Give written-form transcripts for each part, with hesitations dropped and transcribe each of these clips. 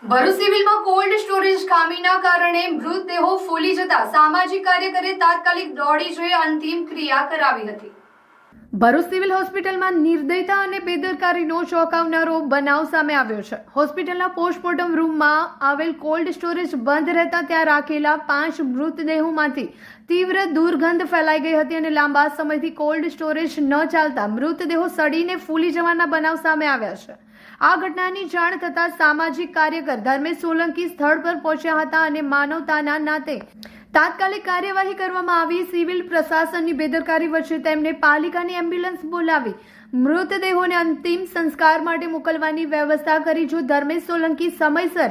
ભરૂચ સિવિલમાં cold storage ખામીના કારણે મૃતદેહો ફૂલી જતા સામાજિક કાર્યકરે તાત્કાલિક દોડી જઈ અંતિમ ક્રિયા કરાવી હતી। ભરૂચ સિવિલ હોસ્પિટલમાં નિર્દયતા અને બેદરકારીનો ચોંકાવનારો બનાવ સામે આવ્યો છે। હોસ્પિટલના પોસ્ટમોર્ટમ રૂમમાં આવેલ કોલ્ડ સ્ટોરેજ બંધ રહેતા ત્યાં રાખેલા 5 મૃતદેહોમાંથી તીવ્ર દુર્ગંધ ફેલાઈ ગઈ હતી અને લાંબા સમયથી કોલ્ડ સ્ટોરેજ ન ચાલતા મૃતદેહો સડીને ફૂલી જવાના બનાવ સામે આવ્યા છે। આ ઘટનાની જાણ થતાં સામાજિક કાર્યકર ધર્મેશ સોલંકી સ્થળ પર પહોંચ્યા હતા અને માનવતાના નાતે તાત્કાલિક કાર્યવાહી કરવામાં આવી। સિવિલ પ્રશાસનની બેદરકારી વચ્ચે તેમને પાલિકાની એમ્બ્યુલન્સ બોલાવી મૃતદેહોને અંતિમ સંસ્કાર માટે મોકલવાની વ્યવસ્થા કરી। જો ધર્મેશ સોલંકી સમયસર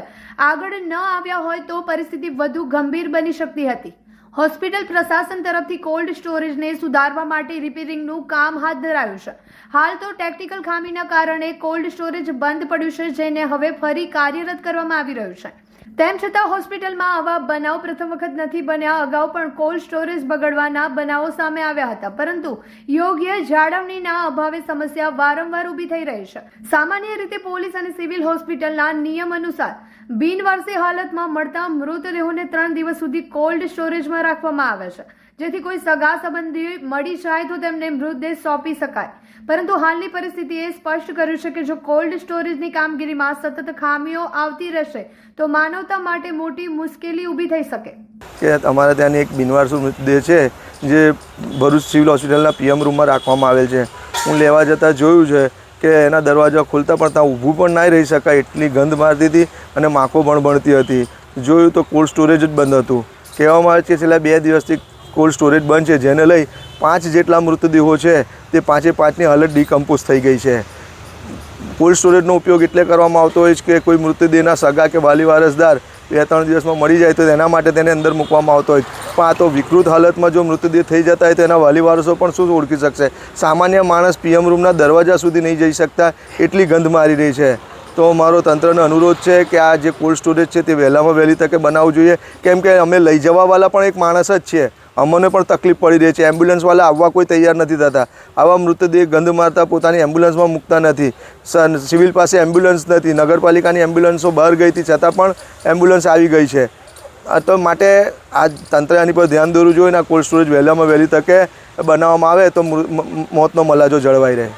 આગળ ન આવ્યા હોય તો પરિસ્થિતિ વધુ ગંભીર બની શકતી હતી। હોસ્પિટલ પ્રશાસન તરફથી કોલ્ડ સ્ટોરેજને સુધારવા માટે રિપેરિંગનું કામ હાથ ધરાયું છે। હાલ તો ટેકનિકલ ખામીના કારણે કોલ્ડ સ્ટોરેજ બંધ પડ્યું છે, જેને હવે ફરી કાર્યરત કરવામાં આવી રહ્યું છે। તેમ છતાં હોસ્પિટલમાં આવા બનાવ પ્રથમ વખત નથી બન્યા। અગાઉ પણ કોલ્ડ સ્ટોરેજ બગડવાના બનાવો સામે આવ્યા હતા, પરંતુ યોગ્ય જાળવણીના અભાવે સમસ્યા વારંવાર ઊભી થઈ રહી છે। સામાન્ય રીતે પોલીસ અને સિવિલ હોસ્પિટલના નિયમ અનુસાર બિનવારસી હાલતમાં મળતા મૃતદેહોને 3 દિવસ સુધી કોલ્ડ સ્ટોરેજમાં રાખવામાં આવે છે, જેથી કોઈ સગા સંબંધી મળી જાય તો તેમને મૃતદેહ સોંપી શકાય। પરંતુ હાલની પરિસ્થિતિએ સ્પષ્ટ કર્યું છે કે જો કોલ્ડ સ્ટોરેજની કામગીરીમાં સતત ખામીઓ આવતી રહેશે તો માનવતા માટે મોટી મુશ્કેલી ઊભી થઈ શકે કે અમારા ત્યાંની એક બિનવારસુ મૃતદેહ છે જે ભરૂચ સિવિલ હોસ્પિટલના પીએમ રૂમમાં રાખવામાં આવેલ છે। હું લેવા જતાં જોયું છે કે એના દરવાજા ખોલતા પણ ત્યાં ઊભું પણ ના રહી શકાય, એટલી ગંધ મારતી હતી અને માખો ભણતી હતી। જોયું તો કોલ્ડ સ્ટોરેજ જ બંધ હતું। કહેવામાં આવે છે કે છેલ્લા 2 દિવસથી કોલ્ડ સ્ટોરેજ બંધ છે, જેને લઈ 5 જેટલા મૃતદેહો છે તે 5ની હાલત ડિકમ્પોઝ થઈ ગઈ છે। કોલ્ડ સ્ટોરેજનો ઉપયોગ એટલે કરવામાં આવતો હોય છે કે કોઈ મૃતદેહના સગા કે વાલી વારસદાર 2-3 દિવસમાં મળી જાય તો તેના માટે તેને અંદર મૂકવામાં આવતો હોય, પણ આ તો વિકૃત હાલતમાં જો મૃતદેહ થઈ જતા હોય તો એના વાલી વારસો પણ શું ઓળખી શકશે? સામાન્ય માણસ પીએમ રૂમના દરવાજા સુધી નહીં જઈ શકતા, એટલી ગંધ મારી રહી છે। તો મારો તંત્રને અનુરોધ છે કે આ જે કોલ્ડ સ્ટોરેજ છે તે વહેલામાં વહેલી તકે બનાવવું જોઈએ, કેમ કે અમે લઈ જવાવાળા પણ એક માણસ જ છીએ, અમને પણ તકલીફ પડી રહી છે। એમ્બ્યુલન્સવાળા આવવા કોઈ તૈયાર નથી થતા। આવા મૃતદેહ ગંધ મારતા પોતાની એમ્બ્યુલન્સમાં મૂકતા નથી। સિવિલ પાસે એમ્બ્યુલન્સ નથી, નગરપાલિકાની એમ્બ્યુલન્સો બહાર ગઈ હતી છતાં પણ એમ્બ્યુલન્સ આવી ગઈ છે। તો માટે આ તંત્રે આની પર ધ્યાન દોરવું જોઈએ ને આ કોલ્ડ સ્ટોરેજ વહેલામાં વહેલી તકે બનાવવામાં આવે તો મોતનો મલાજો જળવાઈ રહે।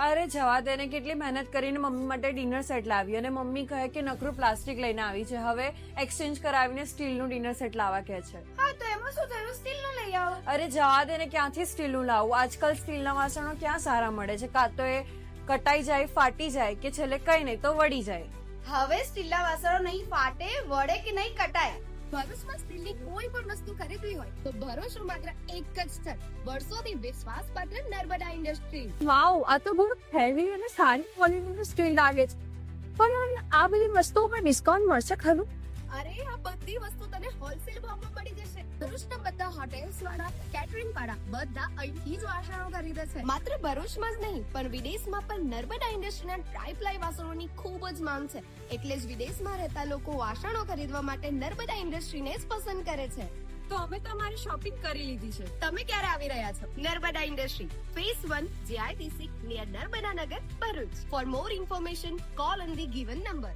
અરે જવા દે ને, કેટલી મહેનત કરીને મમ્મી માટે ડિનર સેટ લાવી અને મમ્મી કહે કે નકરું પ્લાસ્ટિક લઈને આવી છે, હવે એક્સચેન્જ કરાવીને સ્ટીલનું ડિનર સેટ લાવવા કહે છે। હા તો એમાં શું થયું, સ્ટીલનું લઈ આવો। અરે જવા દે ને, ક્યાંથી સ્ટીલનું લાવું? આજકાલ સ્ટીલના વાસણો ક્યાં સારા મળે છે? કાં તો એ કટાઈ જાય, ફાટી જાય કે છેલ્લે કઈ નહીં તો વળી જાય। હવે સ્ટીલના વાસણો નહીં ફાટે, વળે કે નહીં કટાય। ભરૂચમાં સ્ટીલની કોઈ પણ વસ્તુ ખરીદવી હોય તો ભરૂચનું માત્ર એક જ સ્થળ, વર્ષોથી વિશ્વાસપાત્ર નર્મદા ઇન્ડસ્ટ્રીઝ। વાવ, આ તો બહુ હેવી અને સારી ક્વોલિટીનું સ્ટીલ લાગે છે, પણ આ બધી વસ્તુઓ પર ડિસ્કાઉન્ટ મળશે ખરું? અરે આ બધી વસ્તુ તને હોલસેલ ભાવમાં મળી જશે। ભરૂચના બધા હોટેલ્સ વાળા, કેટરિંગ વાળા બધા અહીંથી જ વાસણો ખરીદે છે। માત્ર ભરૂચમાં જ નહીં પણ વિદેશમાં પણ નર્મદા ઇન્ડસ્ટ્રીના ટ્રાય-પ્લાય વાસણોની ખૂબ જ માંગ છે, એટલે જ વિદેશમાં રહેતા લોકો વાસણો ખરીદવા માટે નર્મદા ઇન્ડસ્ટ્રીને જ પસંદ કરે છે। તો અમે તમારી શોપિંગ કરી લીધી છે। તમે ક્યારે આવી રહ્યા છો? Narmada industry, phase 1, JITC, near Narmada Nagar, Bharuch. For more information call on the given number.